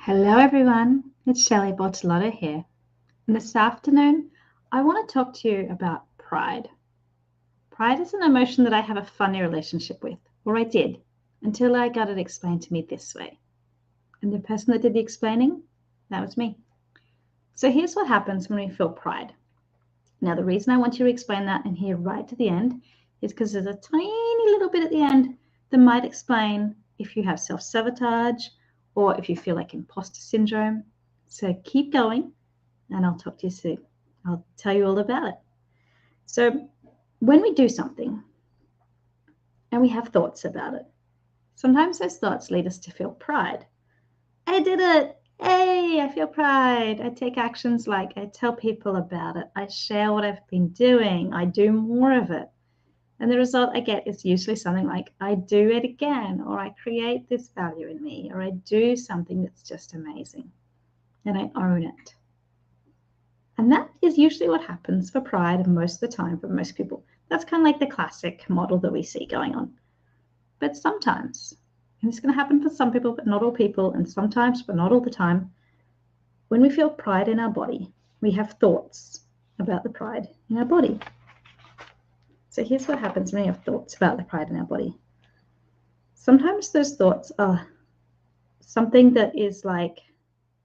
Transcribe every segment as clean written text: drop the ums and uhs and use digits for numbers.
Hello everyone, it's Shelley Bottolotto here. And this afternoon, I want to talk to you about pride. Pride is an emotion that I have a funny relationship with, or I did, until I got it explained to me this way. And the person that did the explaining, that was me. So here's what happens when we feel pride. Now, the reason I want you to explain that and hear right to the end is because there's a tiny little bit at the end that might explain if you have self-sabotage or if you feel like imposter syndrome. So keep going and I'll talk to you soon. I'll tell you all about it. So when we do something and we have thoughts about it, sometimes those thoughts lead us to feel pride. I did it. Hey, I feel pride. I take actions like I tell people about it. I share what I've been doing. I do more of it. And the result I get is usually something like I do it again, or I create this value in me, or I do something that's just amazing and I own it. And that is usually what happens for pride most of the time for most people. That's kind of like the classic model that we see going on. But sometimes, and it's going to happen for some people, but not all people, and sometimes, but not all the time, when we feel pride in our body, we have thoughts about the pride in our body. So here's what happens when we have thoughts about the pride in our body. Sometimes those thoughts are something that is like,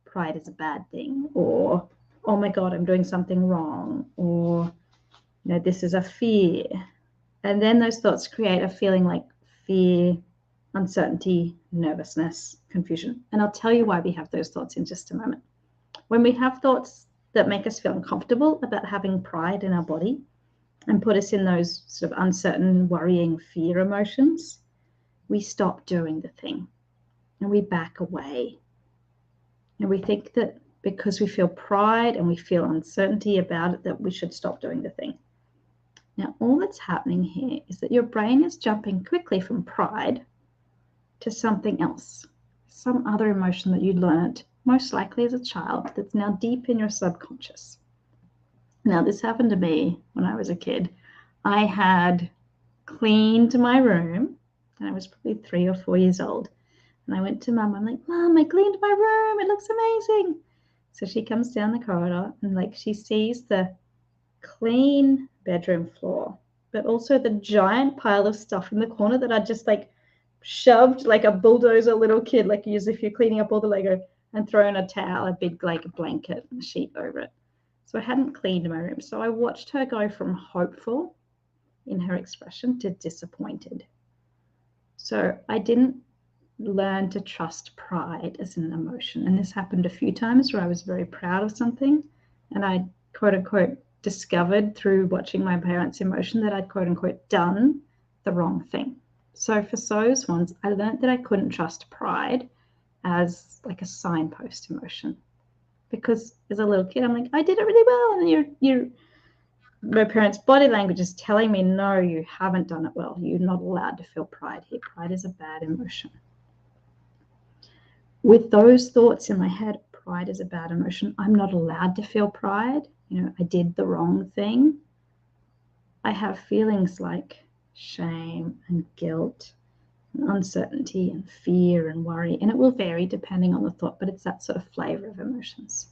pride is a bad thing, or, oh my God, I'm doing something wrong, or, this is a fear. And then those thoughts create a feeling like fear, uncertainty, nervousness, confusion. And I'll tell you why we have those thoughts in just a moment. When we have thoughts that make us feel uncomfortable about having pride in our body and put us in those sort of uncertain, worrying, fear emotions, we stop doing the thing and we back away. And we think that because we feel pride and we feel uncertainty about it, that we should stop doing the thing. Now, all that's happening here is that your brain is jumping quickly from pride to something else, some other emotion that you learned, most likely as a child, that's now deep in your subconscious. Now, this happened to me when I was a kid. I had cleaned my room, and I was probably 3 or 4 years old. And I went to Mum. I'm like, Mum, I cleaned my room. It looks amazing. So she comes down the corridor and she sees the clean bedroom floor, but also the giant pile of stuff in the corner that I just shoved like a bulldozer little kid, like as if you're cleaning up all the Lego, and thrown a towel, a big blanket and a sheet over it. So I hadn't cleaned my room. So I watched her go from hopeful in her expression to disappointed. So I didn't learn to trust pride as an emotion. And this happened a few times where I was very proud of something and I quote unquote discovered through watching my parents' emotion that I'd quote unquote done the wrong thing. So for those ones, I learned that I couldn't trust pride as like a signpost emotion. Because as a little kid, I'm like, I did it really well. And my parents' body language is telling me, no, you haven't done it well. You're not allowed to feel pride here. Pride is a bad emotion. With those thoughts in my head, pride is a bad emotion. I'm not allowed to feel pride. I did the wrong thing. I have feelings like shame and guilt and uncertainty and fear and worry. And it will vary depending on the thought, but it's that sort of flavor of emotions.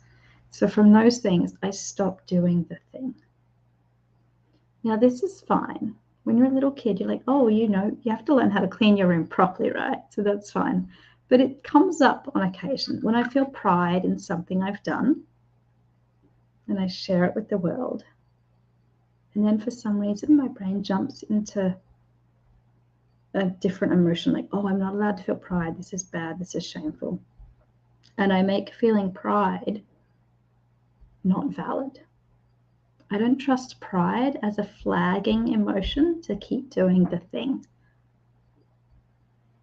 So from those things, I stopped doing the thing. Now, this is fine. When you're a little kid, you're like, oh, you have to learn how to clean your room properly, right? So that's fine. But it comes up on occasion when I feel pride in something I've done and I share it with the world. And then for some reason, my brain jumps into a different emotion, like, oh, I'm not allowed to feel pride. This is bad. This is shameful. And I make feeling pride not valid. I don't trust pride as a flagging emotion to keep doing the thing.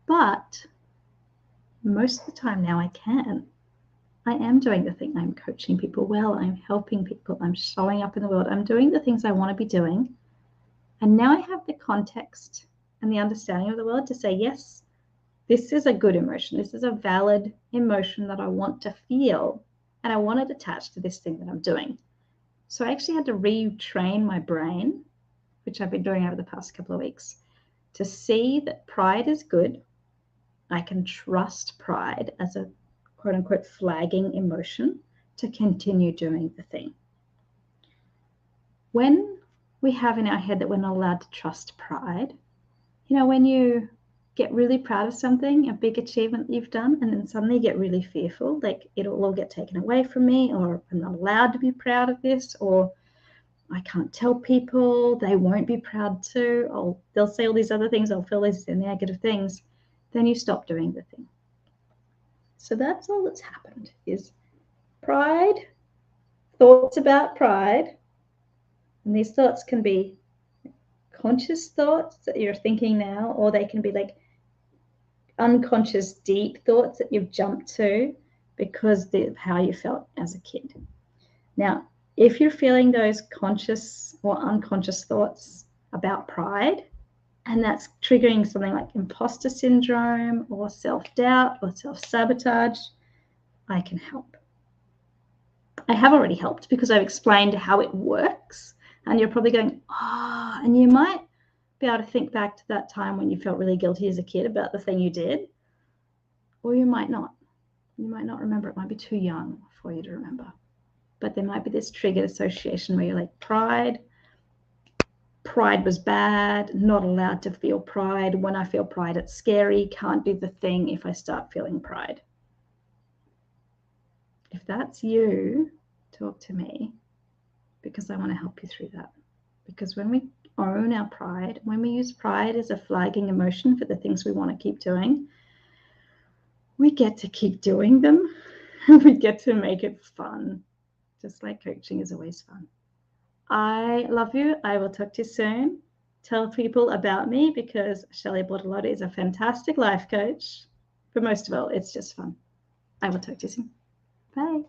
But most of the time now I can. I am doing the thing. I'm coaching people well. I'm helping people. I'm showing up in the world. I'm doing the things I want to be doing. And now I have the context and the understanding of the world to say, yes, this is a good emotion. This is a valid emotion that I want to feel. And I want it attached to this thing that I'm doing. So I actually had to retrain my brain, which I've been doing over the past couple of weeks, to see that pride is good. I can trust pride as a quote unquote flagging emotion to continue doing the thing. When we have in our head that we're not allowed to trust pride, when you get really proud of something, a big achievement you've done, and then suddenly you get really fearful, like it'll all get taken away from me, or I'm not allowed to be proud of this, or I can't tell people, they won't be proud too, or they'll say all these other things, I'll feel these negative things, then you stop doing the thing. So that's all that's happened, is pride, thoughts about pride, and these thoughts can be conscious thoughts that you're thinking now, or they can be like unconscious deep thoughts that you've jumped to because of how you felt as a kid. Now, if you're feeling those conscious or unconscious thoughts about pride, and that's triggering something like imposter syndrome or self-doubt or self-sabotage, I can help. I have already helped because I've explained how it works, and you're probably going, and you might be able to think back to that time when you felt really guilty as a kid about the thing you did, or you might not. You might not remember. It might be too young for you to remember. But there might be this triggered association where you're like, pride was bad, not allowed to feel pride. When I feel pride, it's scary, can't do the thing if I start feeling pride. If that's you, talk to me, because I want to help you through that. Because when we own our pride, when we use pride as a flagging emotion for the things we want to keep doing, we get to keep doing them. We get to make it fun, just like coaching is always fun. I love you. I will talk to you soon. Tell people about me, because Shelley Bortolotti is a fantastic life coach. But most of all, it's just fun. I will talk to you soon. Bye.